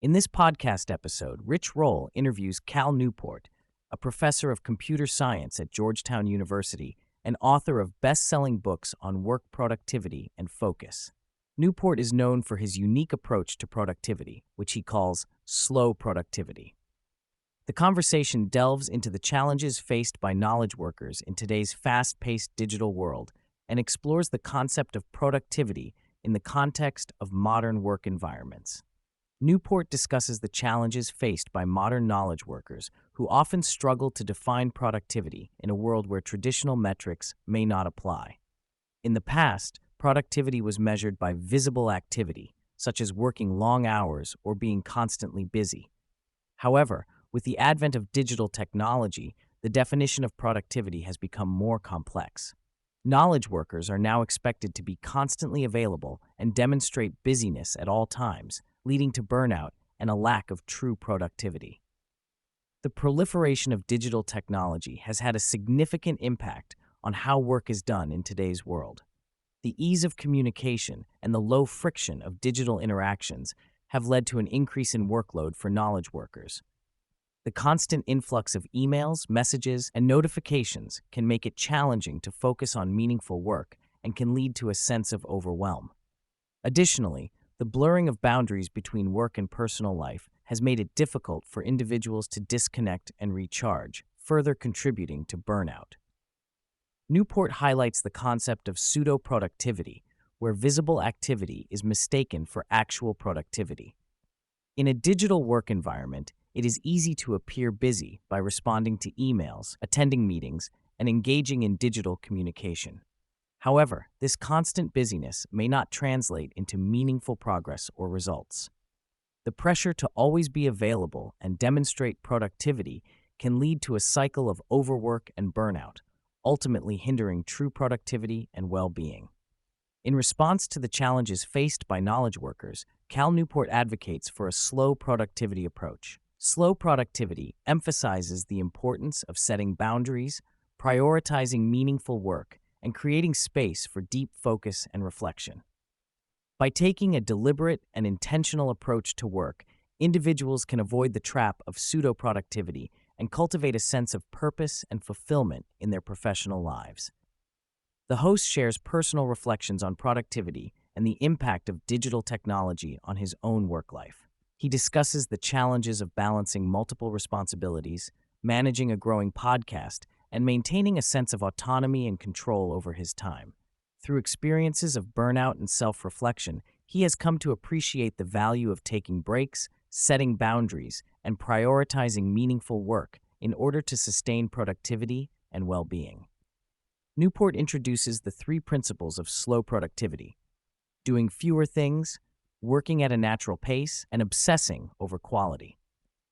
In this podcast episode, Rich Roll interviews Cal Newport, a professor of computer science at Georgetown University and author of best-selling books on work productivity and focus. Newport is known for his unique approach to productivity, which he calls slow productivity. The conversation delves into the challenges faced by knowledge workers in today's fast-paced digital world and explores the concept of productivity in the context of modern work environments. Newport discusses the challenges faced by modern knowledge workers who often struggle to define productivity in a world where traditional metrics may not apply. In the past, productivity was measured by visible activity, such as working long hours or being constantly busy. However, with the advent of digital technology, the definition of productivity has become more complex. Knowledge workers are now expected to be constantly available and demonstrate busyness at all times, leading to burnout and a lack of true productivity. The proliferation of digital technology has had a significant impact on how work is done in today's world. The ease of communication and the low friction of digital interactions have led to an increase in workload for knowledge workers. The constant influx of emails, messages, and notifications can make it challenging to focus on meaningful work and can lead to a sense of overwhelm. Additionally, the blurring of boundaries between work and personal life has made it difficult for individuals to disconnect and recharge, further contributing to burnout. Newport highlights the concept of pseudo-productivity, where visible activity is mistaken for actual productivity. In a digital work environment, it is easy to appear busy by responding to emails, attending meetings, and engaging in digital communication. However, this constant busyness may not translate into meaningful progress or results. The pressure to always be available and demonstrate productivity can lead to a cycle of overwork and burnout, ultimately hindering true productivity and well-being. In response to the challenges faced by knowledge workers, Cal Newport advocates for a slow productivity approach. Slow productivity emphasizes the importance of setting boundaries, prioritizing meaningful work, and creating space for deep focus and reflection. By taking a deliberate and intentional approach to work, individuals can avoid the trap of pseudo-productivity and cultivate a sense of purpose and fulfillment in their professional lives. The host shares personal reflections on productivity and the impact of digital technology on his own work life. He discusses the challenges of balancing multiple responsibilities, managing a growing podcast, and maintaining a sense of autonomy and control over his time. Through experiences of burnout and self-reflection, he has come to appreciate the value of taking breaks, setting boundaries, and prioritizing meaningful work in order to sustain productivity and well-being. Newport introduces the three principles of slow productivity: doing fewer things, working at a natural pace, and obsessing over quality.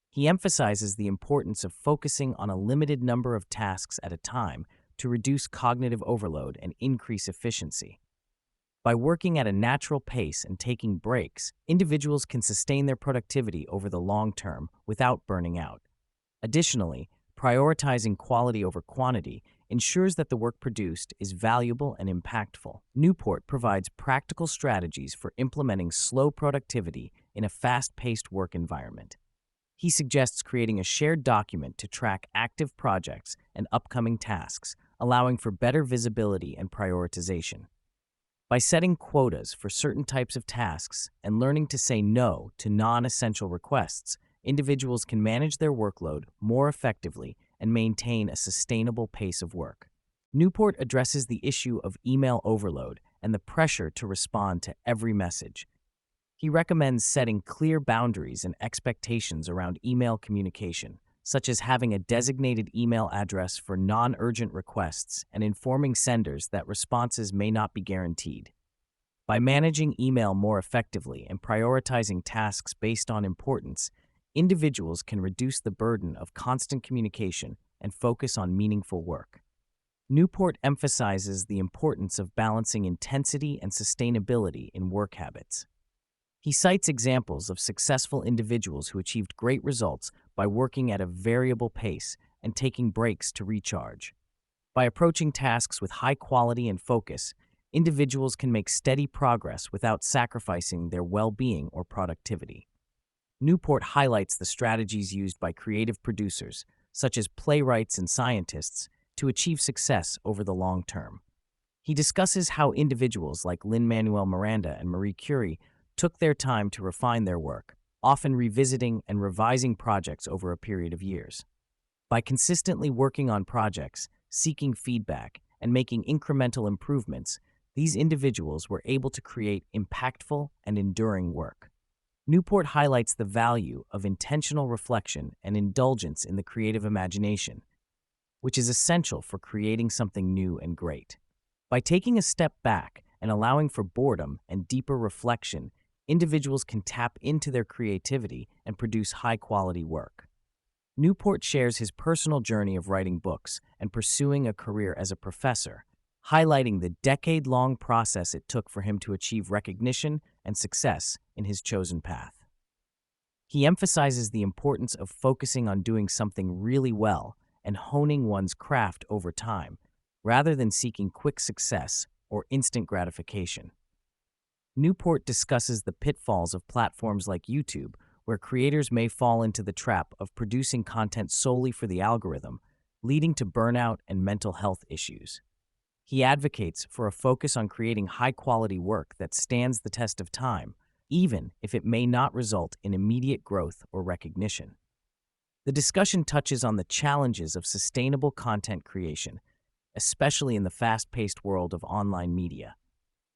He emphasizes the importance of focusing on a limited number of tasks at a time to reduce cognitive overload and increase efficiency. By working at a natural pace and taking breaks, individuals can sustain their productivity over the long term without burning out. Additionally, prioritizing quality over quantity ensures that the work produced is valuable and impactful. Newport provides practical strategies for implementing slow productivity in a fast-paced work environment. He suggests creating a shared document to track active projects and upcoming tasks, allowing for better visibility and prioritization. By setting quotas for certain types of tasks and learning to say no to non-essential requests, individuals can manage their workload more effectively and maintain a sustainable pace of work. Newport addresses the issue of email overload and the pressure to respond to every message. He recommends setting clear boundaries and expectations around email communication, such as having a designated email address for non-urgent requests and informing senders that responses may not be guaranteed. By managing email more effectively and prioritizing tasks based on importance, individuals can reduce the burden of constant communication and focus on meaningful work. Newport emphasizes the importance of balancing intensity and sustainability in work habits. He cites examples of successful individuals who achieved great results by working at a variable pace and taking breaks to recharge. By approaching tasks with high quality and focus, individuals can make steady progress without sacrificing their well-being or productivity. Newport highlights the strategies used by creative producers, such as playwrights and scientists, to achieve success over the long term. He discusses how individuals like Lin-Manuel Miranda and Marie Curie took their time to refine their work, often revisiting and revising projects over a period of years. By consistently working on projects, seeking feedback, and making incremental improvements, these individuals were able to create impactful and enduring work. Newport highlights the value of intentional reflection and indulgence in the creative imagination, which is essential for creating something new and great. By taking a step back and allowing for boredom and deeper reflection, individuals can tap into their creativity and produce high-quality work. Newport shares his personal journey of writing books and pursuing a career as a professor, highlighting the decade-long process it took for him to achieve recognition and success in his chosen path. He emphasizes the importance of focusing on doing something really well and honing one's craft over time, rather than seeking quick success or instant gratification. Newport discusses the pitfalls of platforms like YouTube, where creators may fall into the trap of producing content solely for the algorithm, leading to burnout and mental health issues. He advocates for a focus on creating high-quality work that stands the test of time, even if it may not result in immediate growth or recognition. The discussion touches on the challenges of sustainable content creation, especially in the fast-paced world of online media.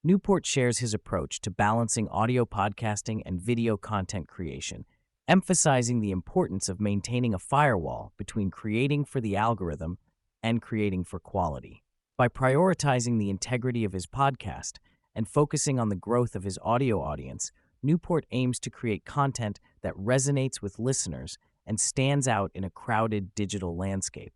Newport shares his approach to balancing audio podcasting and video content creation, emphasizing the importance of maintaining a firewall between creating for the algorithm and creating for quality. By prioritizing the integrity of his podcast and focusing on the growth of his audio audience, Newport aims to create content that resonates with listeners and stands out in a crowded digital landscape.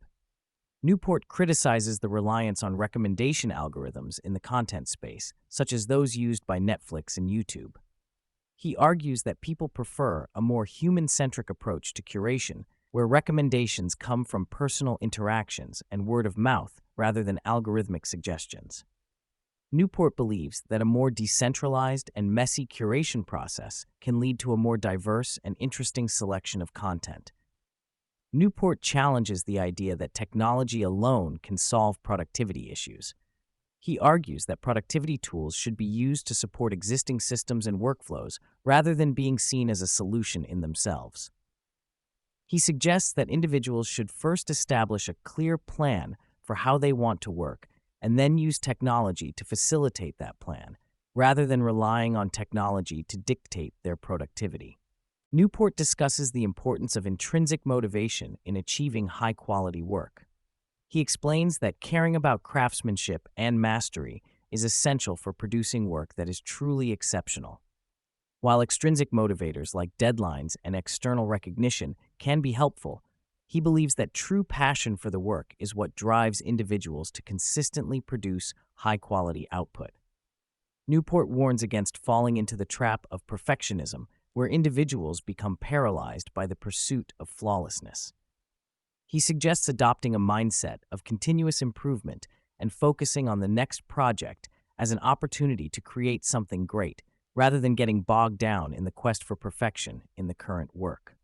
Newport criticizes the reliance on recommendation algorithms in the content space, such as those used by Netflix and YouTube. He argues that people prefer a more human-centric approach to curation, where recommendations come from personal interactions and word of mouth rather than algorithmic suggestions. Newport believes that a more decentralized and messy curation process can lead to a more diverse and interesting selection of content. Newport challenges the idea that technology alone can solve productivity issues. He argues that productivity tools should be used to support existing systems and workflows rather than being seen as a solution in themselves. He suggests that individuals should first establish a clear plan for how they want to work and then use technology to facilitate that plan, rather than relying on technology to dictate their productivity. Newport discusses the importance of intrinsic motivation in achieving high-quality work. He explains that caring about craftsmanship and mastery is essential for producing work that is truly exceptional. While extrinsic motivators like deadlines and external recognition can be helpful, he believes that true passion for the work is what drives individuals to consistently produce high-quality output. Newport warns against falling into the trap of perfectionism, where individuals become paralyzed by the pursuit of flawlessness. He suggests adopting a mindset of continuous improvement and focusing on the next project as an opportunity to create something great, rather than getting bogged down in the quest for perfection in the current work.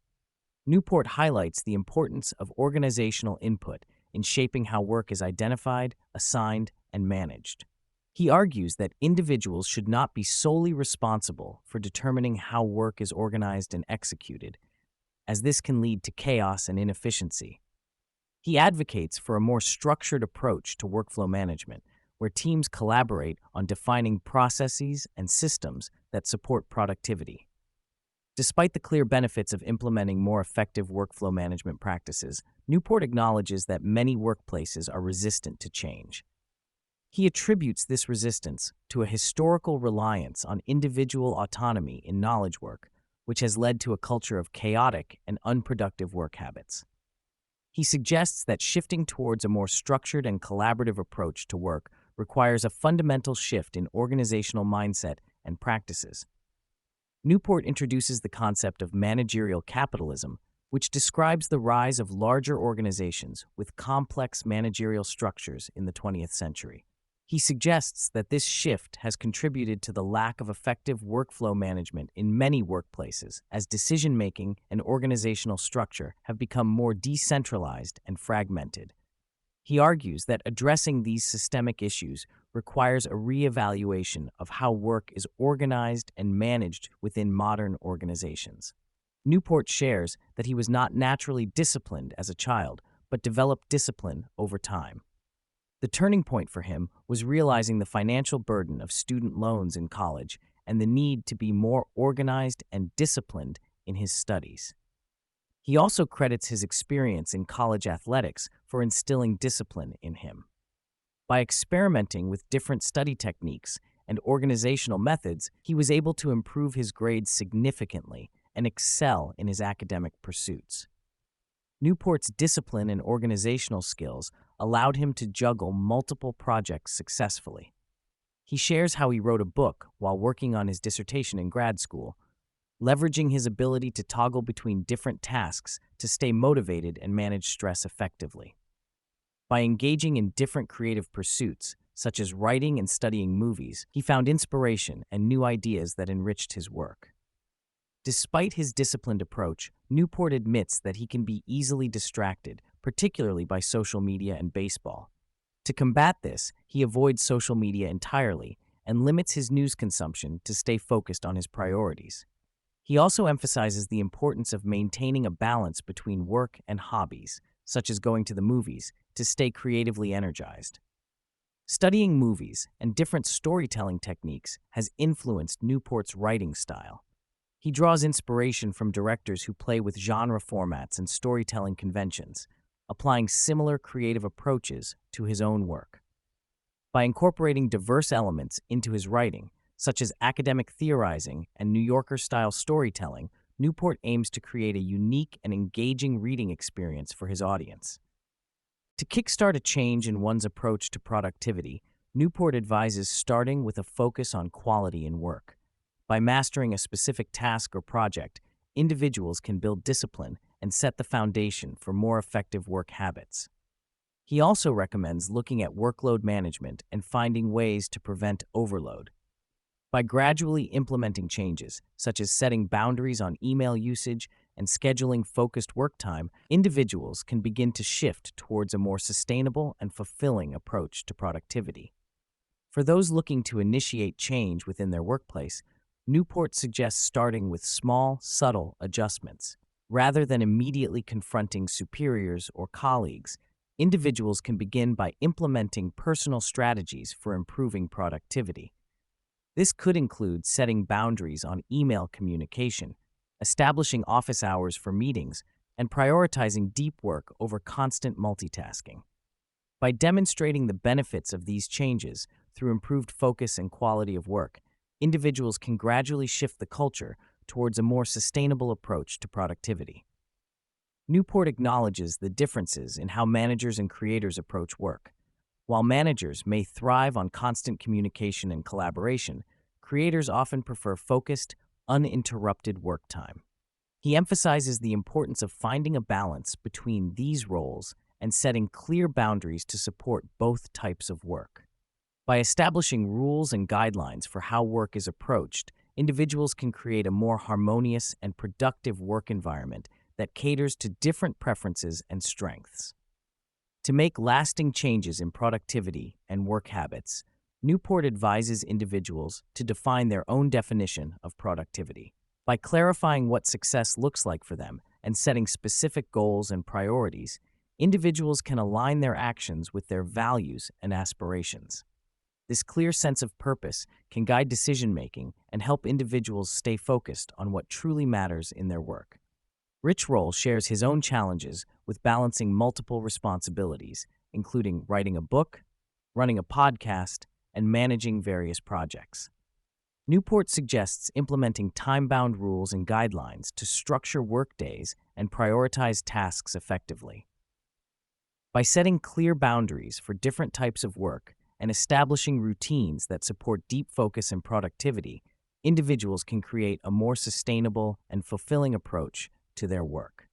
Newport highlights the importance of organizational input in shaping how work is identified, assigned, and managed. He argues that individuals should not be solely responsible for determining how work is organized and executed, as this can lead to chaos and inefficiency. He advocates for a more structured approach to workflow management, where teams collaborate on defining processes and systems that support productivity. Despite the clear benefits of implementing more effective workflow management practices, Newport acknowledges that many workplaces are resistant to change. He attributes this resistance to a historical reliance on individual autonomy in knowledge work, which has led to a culture of chaotic and unproductive work habits. He suggests that shifting towards a more structured and collaborative approach to work requires a fundamental shift in organizational mindset and practices. Newport introduces the concept of managerial capitalism, which describes the rise of larger organizations with complex managerial structures in the 20th century. He suggests that this shift has contributed to the lack of effective workflow management in many workplaces, as decision-making and organizational structure have become more decentralized and fragmented. He argues that addressing these systemic issues requires a reevaluation of how work is organized and managed within modern organizations. Newport shares that he was not naturally disciplined as a child, but developed discipline over time. The turning point for him was realizing the financial burden of student loans in college and the need to be more organized and disciplined in his studies. He also credits his experience in college athletics for instilling discipline in him. By experimenting with different study techniques and organizational methods, he was able to improve his grades significantly and excel in his academic pursuits. Newport's discipline and organizational skills allowed him to juggle multiple projects successfully. He shares how he wrote a book while working on his dissertation in grad school, leveraging his ability to toggle between different tasks to stay motivated and manage stress effectively. By engaging in different creative pursuits, such as writing and studying movies, he found inspiration and new ideas that enriched his work. Despite his disciplined approach, Newport admits that he can be easily distracted, particularly by social media and baseball. To combat this, he avoids social media entirely and limits his news consumption to stay focused on his priorities. He also emphasizes the importance of maintaining a balance between work and hobbies, such as going to the movies, to stay creatively energized. Studying movies and different storytelling techniques has influenced Newport's writing style. He draws inspiration from directors who play with genre formats and storytelling conventions, applying similar creative approaches to his own work. By incorporating diverse elements into his writing, such as academic theorizing and New Yorker-style storytelling, Newport aims to create a unique and engaging reading experience for his audience. To kickstart a change in one's approach to productivity, Newport advises starting with a focus on quality in work. By mastering a specific task or project, individuals can build discipline and set the foundation for more effective work habits. He also recommends looking at workload management and finding ways to prevent overload. By gradually implementing changes, such as setting boundaries on email usage and scheduling focused work time, individuals can begin to shift towards a more sustainable and fulfilling approach to productivity. For those looking to initiate change within their workplace, Newport suggests starting with small, subtle adjustments. Rather than immediately confronting superiors or colleagues, individuals can begin by implementing personal strategies for improving productivity. This could include setting boundaries on email communication, establishing office hours for meetings, and prioritizing deep work over constant multitasking. By demonstrating the benefits of these changes through improved focus and quality of work, individuals can gradually shift the culture towards a more sustainable approach to productivity. Newport acknowledges the differences in how managers and creators approach work. While managers may thrive on constant communication and collaboration, creators often prefer focused, uninterrupted work time. He emphasizes the importance of finding a balance between these roles and setting clear boundaries to support both types of work. By establishing rules and guidelines for how work is approached, individuals can create a more harmonious and productive work environment that caters to different preferences and strengths. To make lasting changes in productivity and work habits, Newport advises individuals to define their own definition of productivity. By clarifying what success looks like for them and setting specific goals and priorities, individuals can align their actions with their values and aspirations. This clear sense of purpose can guide decision-making and help individuals stay focused on what truly matters in their work. Rich Roll shares his own challenges with balancing multiple responsibilities, including writing a book, running a podcast, and managing various projects. Newport suggests implementing time-bound rules and guidelines to structure workdays and prioritize tasks effectively. By setting clear boundaries for different types of work and establishing routines that support deep focus and productivity, individuals can create a more sustainable and fulfilling approach to their work.